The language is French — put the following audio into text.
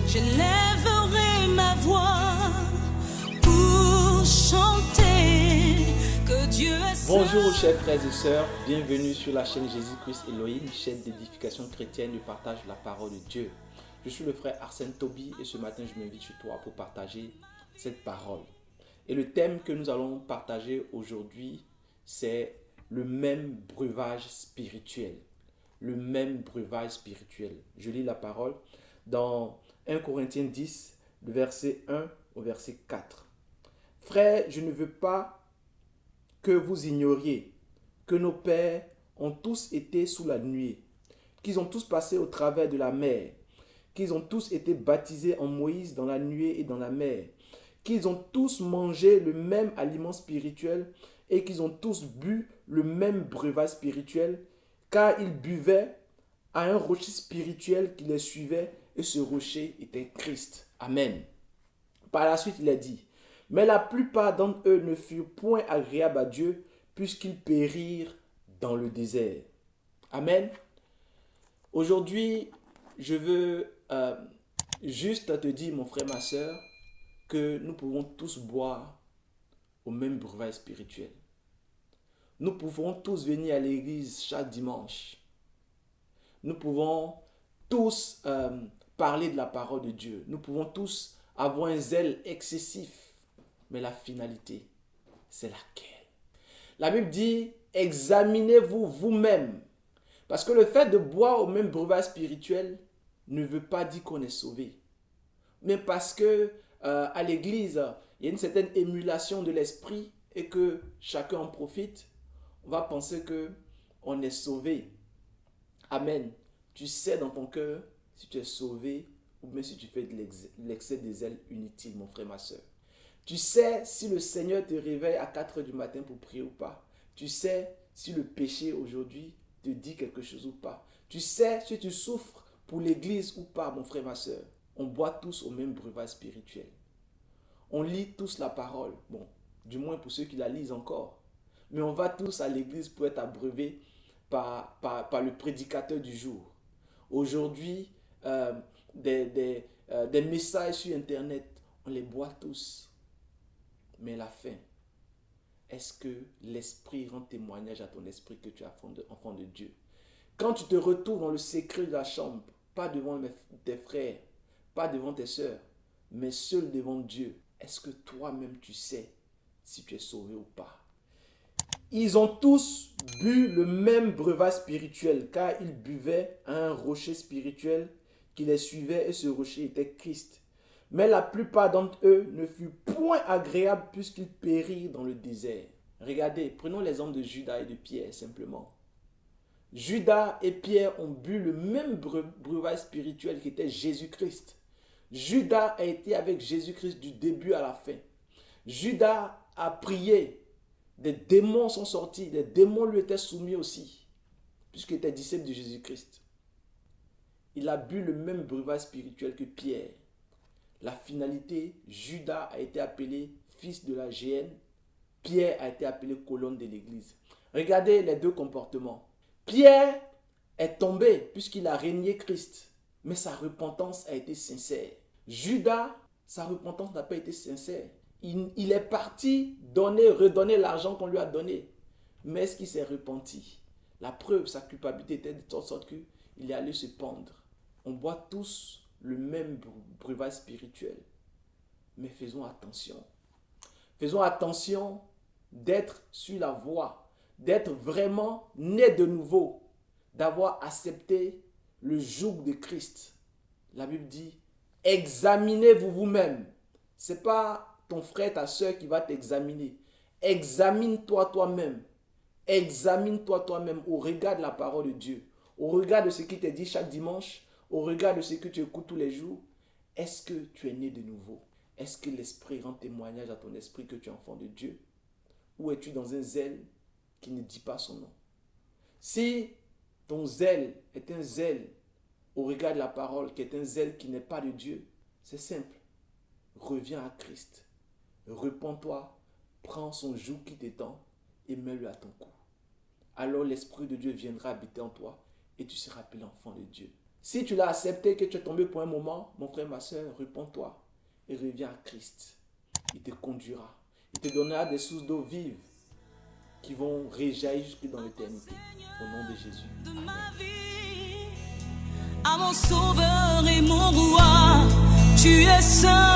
J'élèverai ma voix pour chanter que Dieu est saint. Bonjour chers frères et sœurs, bienvenue sur la chaîne Jésus-Christ Elohim, chaîne d'édification chrétienne de partage de la parole de Dieu. Je suis le frère Arsène Toby et ce matin je m'invite chez toi pour partager cette parole. Et le thème que nous allons partager aujourd'hui, c'est le même breuvage spirituel. Le même breuvage spirituel. Je lis la parole dans 1 Corinthiens 10, le verset 1 au verset 4. Frères, je ne veux pas que vous ignoriez que nos pères ont tous été sous la nuée, qu'ils ont tous passé au travers de la mer, qu'ils ont tous été baptisés en Moïse dans la nuée et dans la mer, qu'ils ont tous mangé le même aliment spirituel et qu'ils ont tous bu le même breuvage spirituel, car ils buvaient à un rocher spirituel qui les suivait et ce rocher était Christ. Amen. Par la suite, il a dit, mais la plupart d'entre eux ne furent point agréables à Dieu puisqu'ils périrent dans le désert. Amen. Aujourd'hui, je veux juste te dire, mon frère, ma soeur, que nous pouvons tous boire au même breuvage spirituel. Nous pouvons tous venir à l'église chaque dimanche. Nous pouvons tous parler de la parole de Dieu. Nous pouvons tous avoir un zèle excessif. Mais la finalité, c'est laquelle? La Bible dit, examinez-vous vous-même. Parce que le fait de boire au même breuvage spirituel ne veut pas dire qu'on est sauvé. Mais parce que à l'église, il y a une certaine émulation de l'esprit et que chacun en profite, on va penser qu'on est sauvé. Amen. Tu sais dans ton cœur si tu es sauvé ou bien si tu fais de l'excès des zèles inutiles, mon frère, ma soeur. Tu sais si le Seigneur te réveille à 4 heures du matin pour prier ou pas. Tu sais si le péché aujourd'hui te dit quelque chose ou pas. Tu sais si tu souffres pour l'église ou pas, mon frère, ma soeur. On boit tous au même breuvage spirituel. On lit tous la parole. Bon, du moins pour ceux qui la lisent encore. Mais on va tous à l'église pour être abreuvés par le prédicateur du jour. Aujourd'hui, des messages sur Internet, on les boit tous. Mais la fin, est-ce que l'esprit rend témoignage à ton esprit que tu es enfant de Dieu? Quand tu te retrouves dans le secret de la chambre, pas devant tes frères, pas devant tes sœurs, mais seul devant Dieu, est-ce que toi-même tu sais si tu es sauvé ou pas? Ils ont tous bu le même breuvage spirituel, car ils buvaient à un rocher spirituel qui les suivait et ce rocher était Christ. Mais la plupart d'entre eux ne furent point agréables puisqu'ils périrent dans le désert. Regardez, prenons l'exemple de Judas et de Pierre simplement. Judas et Pierre ont bu le même breuvage spirituel qui était Jésus-Christ. Judas a été avec Jésus-Christ du début à la fin. Judas a prié. Des démons sont sortis, des démons lui étaient soumis aussi, puisqu'il était disciple de Jésus-Christ. Il a bu le même breuvage spirituel que Pierre. La finalité, Judas a été appelé fils de la géhenne, Pierre a été appelé colonne de l'église. Regardez les deux comportements. Pierre est tombé puisqu'il a régné Christ, mais sa repentance a été sincère. Judas, sa repentance n'a pas été sincère. Il est parti redonner l'argent qu'on lui a donné. Mais est-ce qu'il s'est repenti? La preuve, sa culpabilité était de telle sorte qu'il est allé se pendre. On boit tous le même breuvage spirituel. Mais faisons attention. Faisons attention d'être sur la voie, d'être vraiment né de nouveau, d'avoir accepté le joug de Christ. La Bible dit, examinez-vous vous-même. Ce n'est pas ton frère, ta soeur qui va t'examiner. Examine-toi toi-même. Examine-toi toi-même au regard de la parole de Dieu, au regard de ce qui t'est dit chaque dimanche, au regard de ce que tu écoutes tous les jours. Est-ce que tu es né de nouveau? Est-ce que l'Esprit rend témoignage à ton esprit que tu es enfant de Dieu? Ou es-tu dans un zèle qui ne dit pas son nom? Si ton zèle est un zèle au regard de la parole, qui est un zèle qui n'est pas de Dieu, c'est simple. Reviens à Christ. Repends-toi, prends son joug qui t'étend et mets-le à ton cou. Alors l'Esprit de Dieu viendra habiter en toi et tu seras appelé enfant de Dieu. Si tu l'as accepté, que tu es tombé pour un moment, mon frère, ma soeur, réponds-toi et reviens à Christ. Il te conduira. Il te donnera des sources d'eau vive qui vont réjaillir jusque dans l'éternité. Au nom de Jésus. De ma Amen. vie, à mon sauveur et mon roi, tu es saint.